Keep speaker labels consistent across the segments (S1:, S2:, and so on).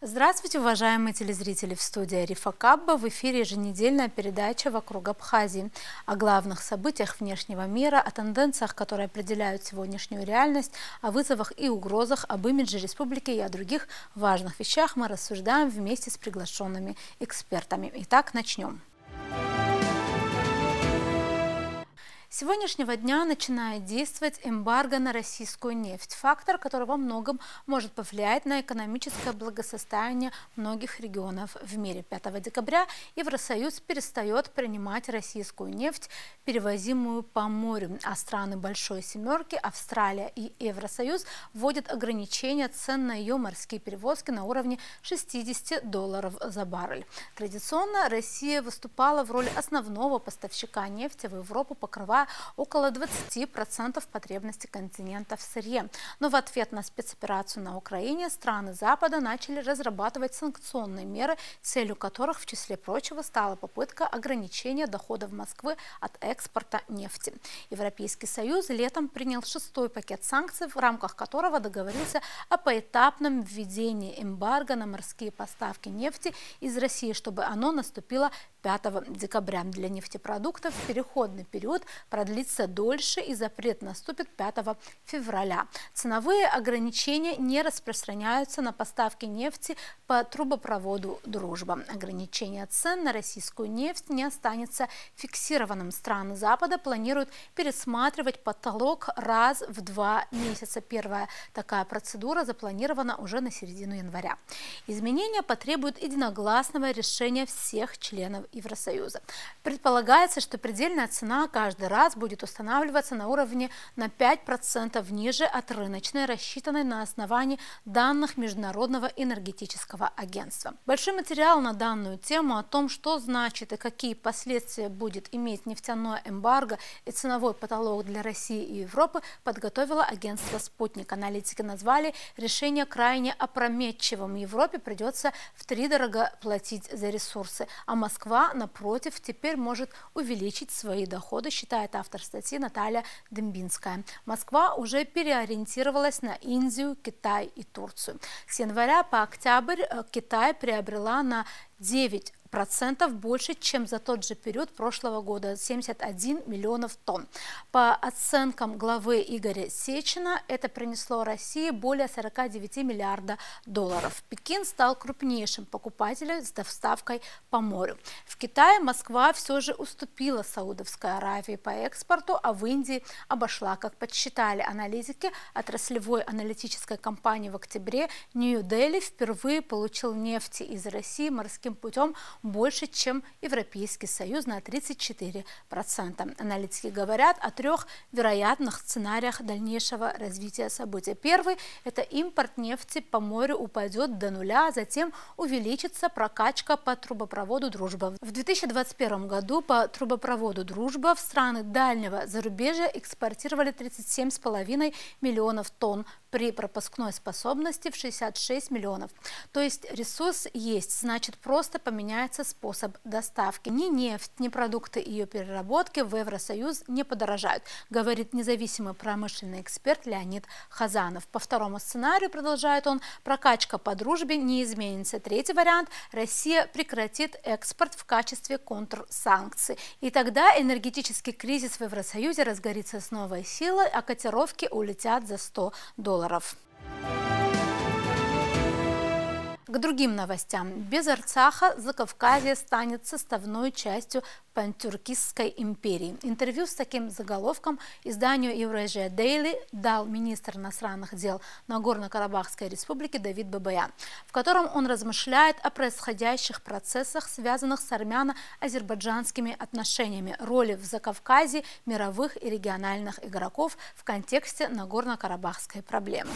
S1: Здравствуйте, уважаемые телезрители! В студии Арифа Кабба. В эфире еженедельная передача «Вокруг Абхазии». О главных событиях внешнего мира, о тенденциях, которые определяют сегодняшнюю реальность, о вызовах и угрозах, об имидже республики и о других важных вещах мы рассуждаем вместе с приглашенными экспертами. Итак, начнем. С сегодняшнего дня начинает действовать эмбарго на российскую нефть. Фактор, который во многом может повлиять на экономическое благосостояние многих регионов в мире. 5 декабря Евросоюз перестает принимать российскую нефть, перевозимую по морю. А страны Большой Семерки, Австралия и Евросоюз вводят ограничения цен на ее морские перевозки на уровне $60 за баррель. Традиционно Россия выступала в роли основного поставщика нефти в Европу, покрывая около 20% потребностей континента в сырье. Но в ответ на спецоперацию на Украине страны Запада начали разрабатывать санкционные меры, целью которых, в числе прочего, стала попытка ограничения доходов Москвы от экспорта нефти. Европейский Союз летом принял 6-й пакет санкций, в рамках которого договорился о поэтапном введении эмбарго на морские поставки нефти из России, чтобы оно наступило 5 декабря. Для нефтепродуктов переходный период продлится дольше и запрет наступит 5 февраля. Ценовые ограничения не распространяются на поставки нефти по трубопроводу «Дружба». Ограничение цен на российскую нефть не останется фиксированным. Страны Запада планируют пересматривать потолок раз в 2 месяца. Первая такая процедура запланирована уже на середину января. Изменения потребуют единогласного решения всех членов Евросоюза. Предполагается, что предельная цена каждый раз будет устанавливаться на уровне на 5% ниже от рыночной, рассчитанной на основании данных Международного энергетического агентства. Большой материал на данную тему о том, что значит и какие последствия будет иметь нефтяное эмбарго и ценовой потолок для России и Европы, подготовило агентство «Спутник». Аналитики назвали решение крайне опрометчивым. Европе придется втридорога платить за ресурсы, а Москва, напротив, теперь может увеличить свои доходы, считает автор статьи Наталья Дембинская. Москва уже переориентировалась на Индию, Китай и Турцию. С января по октябрь Китай приобрела на 9% больше, чем за тот же период прошлого года – 71 миллионов тонн. По оценкам главы Игоря Сечина, это принесло России более 49 миллиардов долларов. Пекин стал крупнейшим покупателем с доставкой по морю. В Китае Москва все же уступила Саудовской Аравии по экспорту, а в Индии обошла. Как подсчитали аналитики отраслевой аналитической компании в октябре, Нью-Дели впервые получил нефти из России морским путем больше, чем Европейский Союз, на 34%. Аналитики говорят о 3 вероятных сценариях дальнейшего развития событий. Первый – это импорт нефти по морю упадет до нуля, а затем увеличится прокачка по трубопроводу «Дружба». В 2021 году по трубопроводу «Дружба» в страны дальнего зарубежья экспортировали 37,5 миллионов тонн при пропускной способности в 66 миллионов. То есть ресурс есть, значит, просто поменяется способ доставки. Ни нефть, ни продукты ее переработки в Евросоюз не подорожают, говорит независимый промышленный эксперт Леонид Хазанов. По второму сценарию, продолжает он, прокачка по «Дружбе» не изменится. Третий вариант – Россия прекратит экспорт в качестве контрсанкций. И тогда энергетический кризис в Евросоюзе разгорится с новой силой, а котировки улетят за $100. К другим новостям. Без Арцаха Закавказье станет составной частью Пантюркистской империи. Интервью с таким заголовком изданию Eurasia Daily дал министр иностранных дел Нагорно-Карабахской республики Давид Бабаян, в котором он размышляет о происходящих процессах, связанных с армяно-азербайджанскими отношениями, роли в Закавказье мировых и региональных игроков в контексте Нагорно-Карабахской проблемы.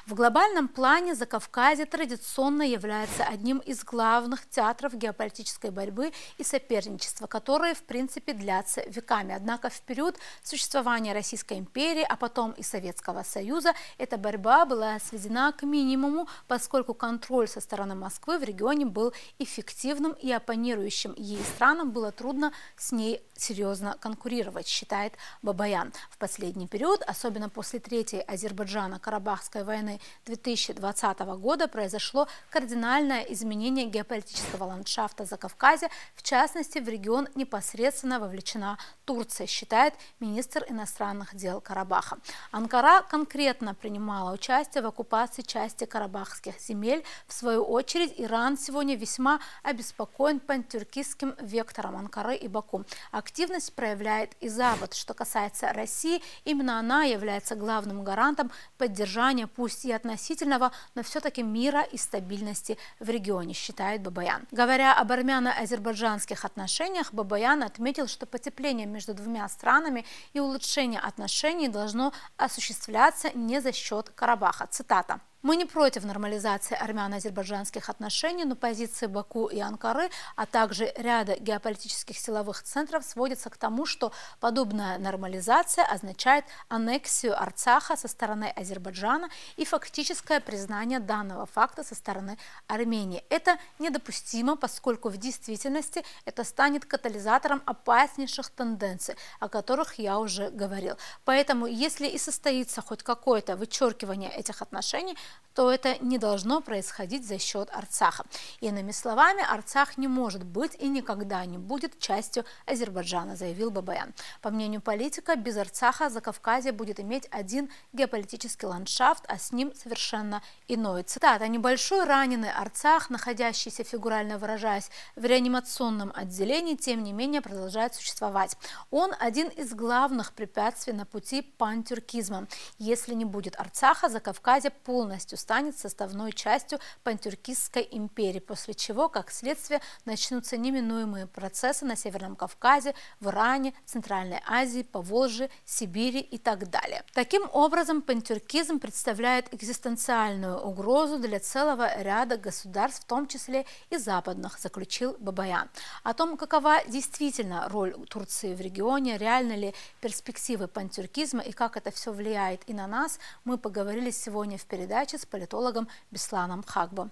S1: В глобальном плане Закавказье традиционно является одним из главных театров геополитической борьбы и соперничества, которые, в принципе, длятся веками. Однако в период существования Российской империи, а потом и Советского Союза, эта борьба была сведена к минимуму, поскольку контроль со стороны Москвы в регионе был эффективным, и оппонирующим ей странам было трудно с ней серьезно конкурировать, считает Бабаян. В последний период, особенно после Третьей Азербайджано-Карабахской войны 2020 года, произошло кардинальное изменение геополитического ландшафта Закавказья, в частности, в регион непосредственно вовлечена Турция, считает министр иностранных дел Карабаха. Анкара конкретно принимала участие в оккупации части карабахских земель. В свою очередь, Иран сегодня весьма обеспокоен пантюркистским вектором Анкары и Баку. Активность проявляет и Запад. Что касается России, именно она является главным гарантом поддержания, пусть и относительного, но все-таки мира и стабильности в регионе, считает Бабаян. Говоря об армяно-азербайджанских отношениях, Бабаян отметил, что потепление между двумя странами и улучшение отношений должно осуществляться не за счет Карабаха. Цитата. «Мы не против нормализации армяно-азербайджанских отношений, но позиции Баку и Анкары, а также ряда геополитических силовых центров сводятся к тому, что подобная нормализация означает аннексию Арцаха со стороны Азербайджана и фактическое признание данного факта со стороны Армении. Это недопустимо, поскольку в действительности это станет катализатором опаснейших тенденций, о которых я уже говорил. Поэтому, если и состоится хоть какое-то вычеркивание этих отношений, то это не должно происходить за счет Арцаха. Иными словами, Арцах не может быть и никогда не будет частью Азербайджана, заявил Бабаян. По мнению политика, без Арцаха Закавказье будет иметь один геополитический ландшафт, а с ним совершенно иной. Цитата. «Небольшой раненый Арцах, находящийся, фигурально выражаясь, в реанимационном отделении, тем не менее продолжает существовать. Он один из главных препятствий на пути пантюркизма. Если не будет Арцаха, Закавказье полностью станет составной частью пантюркистской империи, после чего, как следствие, начнутся неминуемые процессы на Северном Кавказе, в Иране, Центральной Азии, Поволжье, Сибири и так далее. Таким образом, пантюркизм представляет экзистенциальную угрозу для целого ряда государств, в том числе и западных, заключил Бабаян. О том, какова действительно роль Турции в регионе, реальны ли перспективы пантюркизма и как это все влияет и на нас, мы поговорили сегодня в передаче с политологом Бесланом Хакбо.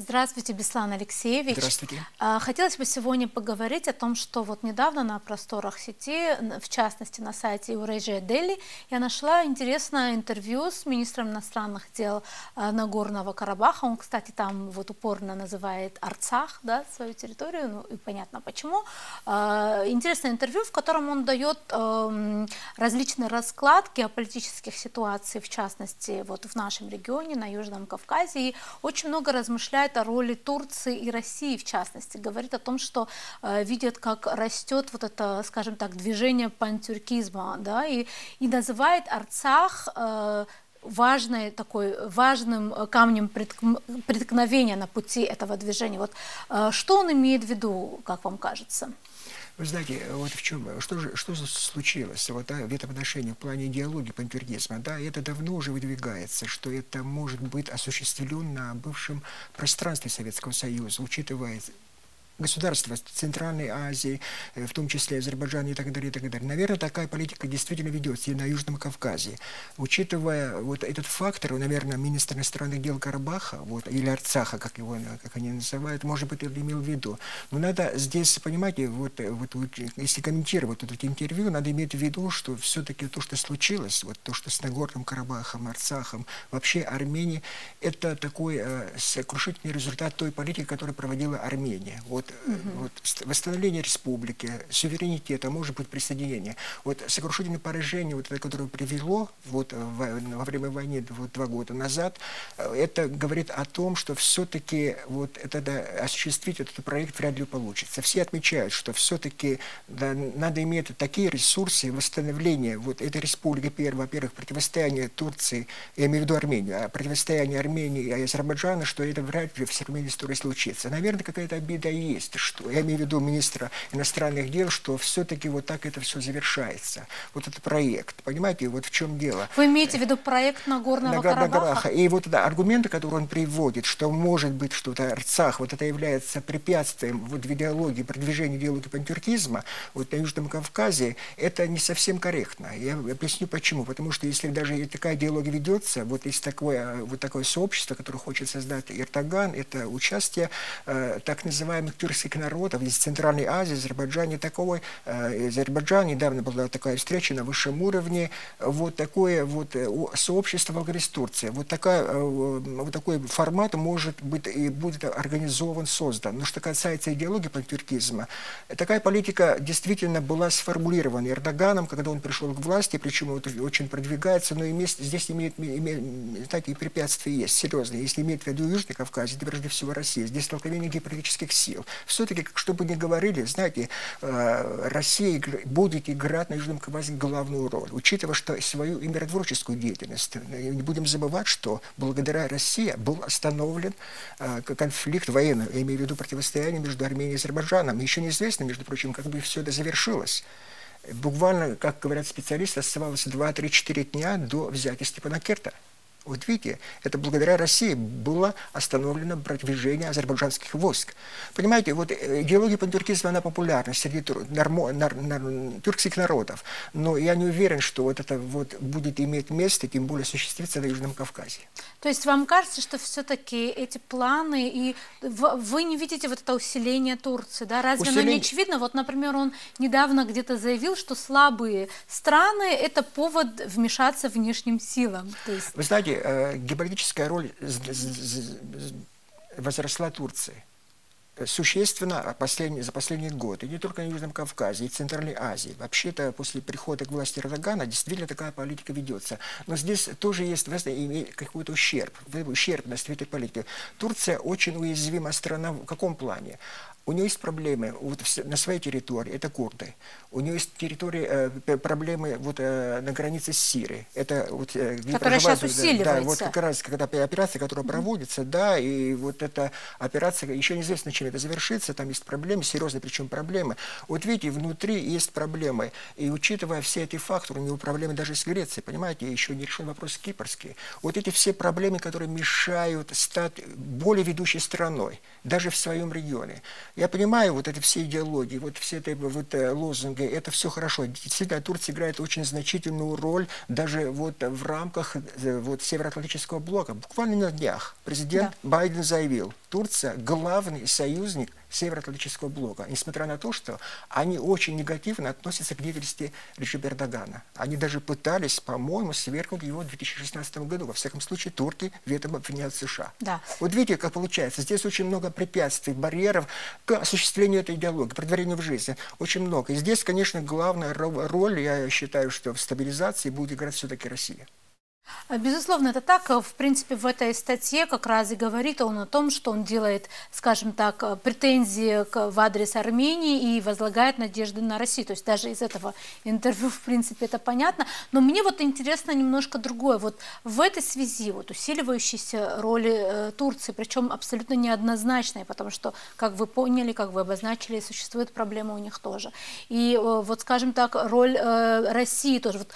S1: Здравствуйте, Беслан Алексеевич.
S2: Здравствуйте.
S1: Хотелось бы сегодня поговорить о том, что вот недавно на просторах сети, в частности на сайте Eurasia Daily, я нашла интересное интервью с министром иностранных дел Нагорного Карабаха. Он, кстати, там вот упорно называет Арцах, да, свою территорию, ну и понятно почему. Интересное интервью, в котором он дает различный расклад геополитических ситуаций, в частности, вот в нашем регионе, на Южном Кавказе, и очень много размышляет о роли Турции и России, в частности. Говорит о том, что видит, как растет вот это, скажем так, движение пантюркизма, да, и называет Арцах важным камнем преткновения на пути этого движения. Вот что он имеет в виду, как вам кажется?
S2: Вы знаете, вот в чем, что случилось вот, в этом отношении, в плане идеологии пантюркизма, да, это давно уже выдвигается, что это может быть осуществлено на бывшем пространстве Советского Союза, учитывая государства Центральной Азии, в том числе Азербайджан и так далее, и так далее. Наверное, такая политика действительно ведется и на Южном Кавказе. Учитывая вот этот фактор, наверное, министр иностранных дел Карабаха, вот, или Арцаха, как они называют, может быть, это имел в виду. Но надо здесь, понимаете, вот, если комментировать вот это интервью, надо иметь в виду, что все-таки то, что случилось, вот то, что с Нагорным Карабахом, Арцахом, вообще Армения, это такой сокрушительный результат той политики, которую проводила Армения. Вот, восстановление республики, суверенитета, может быть, присоединение. Вот сокрушительное поражение, вот это, которое привело вот, во время войны 2 года назад, это говорит о том, что все-таки вот осуществить этот проект вряд ли получится. Все отмечают, что все-таки да, надо иметь такие ресурсы восстановления вот этой республики, во-первых, противостояние Турции, я имею в виду Армению, а противостояние Армении и Азербайджана, что это вряд ли в современной истории случится. Наверное, какая-то обида есть. Что, я имею в виду министра иностранных дел, что все-таки вот так это все завершается. Вот этот проект. Понимаете, вот в чем дело.
S1: Вы имеете в виду проект Нагорного Карабаха?
S2: И вот да, аргументы, которые он приводит, что может быть, что Арцах, вот это является препятствием вот, в идеологии, продвижению идеологии пантюркизма вот, на Южном Кавказе, это не совсем корректно. Я объясню почему. Потому что если даже такая идеология ведется, вот есть такое сообщество, которое хочет создать Эрдоган, это участие так называемых тюркских народов из Центральной Азии, Азербайджане такой. Азербайджан, недавно была такая встреча на высшем уровне. Вот такое вот сообщество Болгария-Турция. Вот такой формат может быть и будет организован, создан. Но что касается идеологии пантюркизма, такая политика действительно была сформулирована Эрдоганом, когда он пришел к власти, причем это очень продвигается, но здесь имеет, знаете, и препятствия есть серьезные. Если иметь в виду Южный Кавказ, это прежде всего Россия. Здесь столкновение геополитических сил. Все-таки, что бы ни говорили, знаете, Россия будет играть на Южном Кавказе главную роль, учитывая что свою и миротворческую деятельность. Не будем забывать, что благодаря России был остановлен конфликт военный, я имею в виду противостояние между Арменией и Азербайджаном. Еще неизвестно, между прочим, как бы все это завершилось. Буквально, как говорят специалисты, оставалось 2-3-4 дня до взятия Степанакерта. Вот видите, это благодаря России было остановлено продвижение азербайджанских войск. Понимаете, вот идеология пантюркизма, она популярна среди тюркских народов, но я не уверен, что вот это вот будет иметь место, тем более осуществиться на Южном Кавказе.
S1: То есть вам кажется, что все-таки эти планы, и вы не видите вот это усиление Турции, да? Разве оно не очевидно? Вот, например, он недавно где-то заявил, что слабые страны – это повод вмешаться внешним силам. То есть...
S2: Вы знаете, геополитическая роль возросла Турции существенно за последний год. И не только на Южном Кавказе, и в Центральной Азии. Вообще-то после прихода к власти Эрдогана действительно такая политика ведется. Но здесь тоже есть какой-то ущербность в этой политике. Турция очень уязвимая страна в каком плане? У нее есть проблемы вот, на своей территории, это курды. У нее есть проблемы вот, на границе с Сирией. Это, вот,
S1: которая сейчас усиливается.
S2: Да, вот как раз когда операция, которая проводится, да, и вот эта операция, еще неизвестно, чем это завершится, там есть проблемы, серьезные причем проблемы. Вот видите, внутри есть проблемы. И учитывая все эти факторы, у него проблемы даже с Грецией, понимаете, еще не решен вопрос кипрский. Вот эти все проблемы, которые мешают стать более ведущей страной, даже в своем регионе. Я понимаю, вот эти все идеологии, вот все эти вот лозунги, это все хорошо. Действительно, Турция играет очень значительную роль даже вот в рамках вот Североатлантического блока. Буквально на днях президент Байден заявил, Турция главный союзник Североатлантического блока, несмотря на то, что они очень негативно относятся к деятельности режима Эрдогана. Они даже пытались, по-моему, свергнуть его в 2016 году. Во всяком случае, турки в этом обвиняют США. Да. Вот видите, как получается. Здесь очень много препятствий, барьеров к осуществлению этой идеологии, претворению в жизнь. Очень много. И здесь, конечно, главная роль, я считаю, что в стабилизации будет играть все-таки Россия.
S1: Безусловно, это так. В принципе, в этой статье как раз и говорит он о том, что он делает, скажем так, претензии в адрес Армении и возлагает надежды на Россию. То есть даже из этого интервью, в принципе, это понятно. Но мне вот интересно немножко другое. Вот в этой связи вот усиливающейся роли Турции, причем абсолютно неоднозначной, потому что, как вы поняли, как вы обозначили, существует проблема у них тоже. И вот, скажем так, роль России тоже. Вот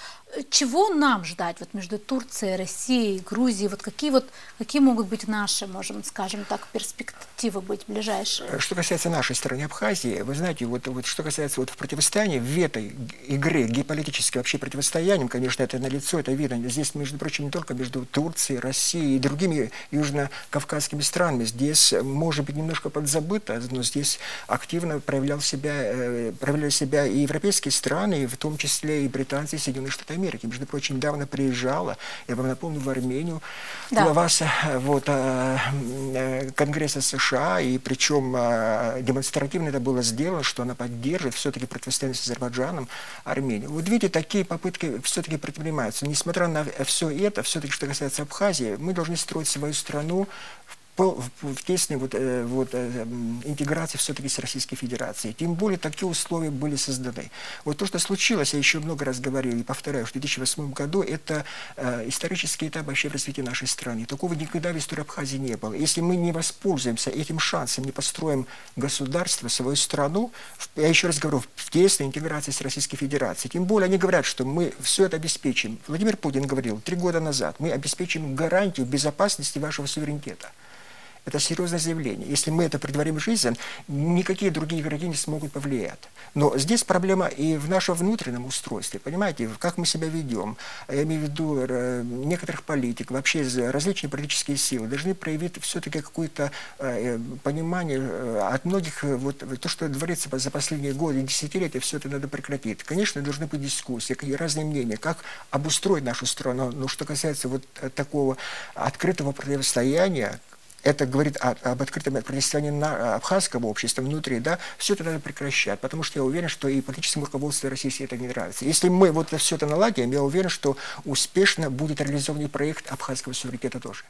S1: чего нам ждать вот между Турцией, Россией, Грузией? Вот какие могут быть наши, можем, скажем так, перспективы быть ближайшие?
S2: Что касается нашей страны Абхазии, вы знаете, вот что касается вот в противостоянии, в этой игре геополитической вообще противостоянием, конечно, это налицо, это видно. Здесь, между прочим, не только между Турцией, Россией и другими южно-кавказскими странами. Здесь, может быть, немножко подзабыто, но здесь активно проявляли себя и европейские страны, в том числе и британцы, и Соединенные Штаты Америки. Между прочим, недавно приезжала, я вам напомню, в Армению, глава вот, Конгресса США, и причем демонстративно это было сделано, что она поддерживает все-таки противостояние с Азербайджаном, Армению. Вот видите, такие попытки все-таки предпринимаются. Несмотря на все это, все-таки, что касается Абхазии, мы должны строить свою страну в тесной интеграции все-таки с Российской Федерацией. Тем более такие условия были созданы. Вот то, что случилось, я еще много раз говорил и повторяю, что в 2008 году это исторический этап вообще в развитии нашей страны. Такого никогда в истории Абхазии не было. Если мы не воспользуемся этим шансом, не построим государство, свою страну, я еще раз говорю, в тесной интеграции с Российской Федерацией. Тем более они говорят, что мы все это обеспечим. Владимир Путин говорил 3 года назад, мы обеспечим гарантию безопасности вашего суверенитета. Это серьезное заявление. Если мы это притворим в жизнь, никакие другие игроки не смогут повлиять. Но здесь проблема и в нашем внутреннем устройстве. Понимаете, как мы себя ведем. Я имею в виду некоторых политиков, вообще различные политические силы должны проявить все-таки какое-то понимание от многих. Вот то, что творится за последние годы, десятилетия, все это надо прекратить. Конечно, должны быть дискуссии, разные мнения, как обустроить нашу страну. Но что касается вот такого открытого противостояния, это говорит об открытом противостоянии абхазского общества внутри, да, все это надо прекращать, потому что я уверен, что и политическому руководству России это не нравится. Если мы вот все это наладим, я уверен, что успешно будет реализован проект абхазского суверенитета тоже.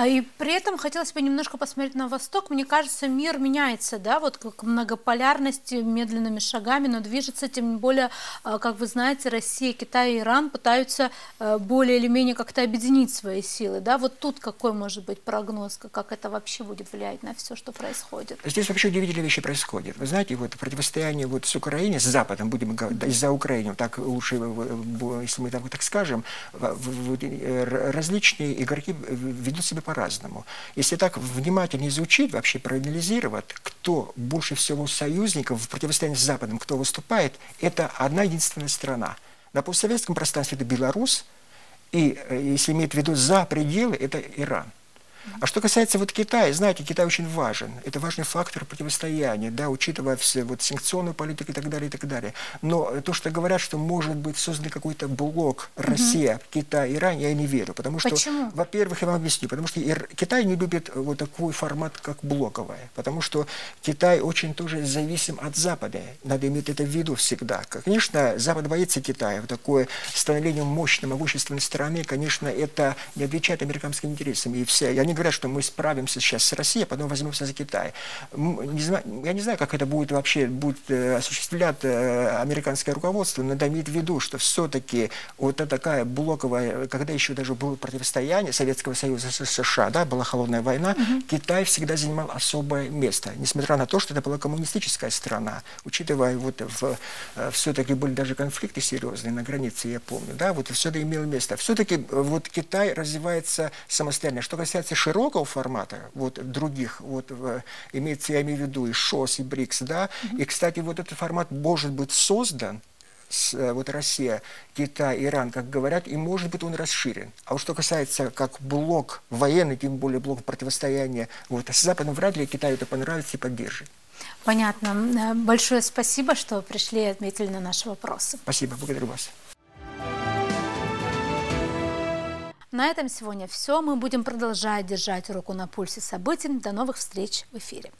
S1: И при этом хотелось бы немножко посмотреть на восток. Мне кажется, мир меняется, да, вот как многополярность медленными шагами, но движется, тем более, как вы знаете, Россия, Китай и Иран пытаются более или менее как-то объединить свои силы, да. Вот тут какой может быть прогноз, как это вообще будет влиять на все, что происходит?
S2: Здесь вообще удивительные вещи происходят. Вы знаете, вот противостояние вот с Украиной, с Западом, будем говорить, за Украину, так лучше, если мы так скажем, различные игроки ведут себя по-разному. Если так внимательно изучить, вообще проанализировать, кто больше всего союзников в противостоянии с Западом, кто выступает, это одна единственная страна. На постсоветском пространстве это Беларусь, и если иметь в виду за пределы, это Иран. А что касается вот Китая, знаете, Китай очень важен. Это важный фактор противостояния, да, учитывая все вот санкционную политику и так далее, и так далее. Но то, что говорят, что может быть создан какой-то блок Россия, Китай, Иран, я не верю. Потому что, во-первых, я вам объясню, потому что Китай не любит вот такой формат, как блоковый. Потому что Китай очень тоже зависим от Запада. Надо иметь это в виду всегда. Конечно, Запад боится Китая. Вот такое становление мощной, могущественной страны, конечно, это не отвечает американским интересам. И все. Они говорят, что мы справимся сейчас с Россией, а потом возьмемся за Китай. Я не знаю, как это будет вообще осуществлять американское руководство, но надо иметь в виду, что все-таки вот такая блоковая, когда еще даже было противостояние Советского Союза с США, да, была холодная война, Китай всегда занимал особое место, несмотря на то, что это была коммунистическая страна, учитывая вот все-таки были даже конфликты серьезные на границе, я помню, да, вот все это имело место. Все-таки вот Китай развивается самостоятельно. Что касается широкого формата, вот других, вот имеется, я имею в виду и ШОС, и БРИКС, да, и, кстати, вот этот формат может быть создан, вот Россия, Китай, Иран, как говорят, и может быть он расширен. А вот что касается как блок военный, тем более блок противостояния вот, с Западом, вряд ли Китаю это понравится и поддержит.
S1: Понятно. Большое спасибо, что пришли и ответили на наши вопросы.
S2: Спасибо, благодарю вас.
S1: На этом сегодня все. Мы будем продолжать держать руку на пульсе событий. До новых встреч в эфире.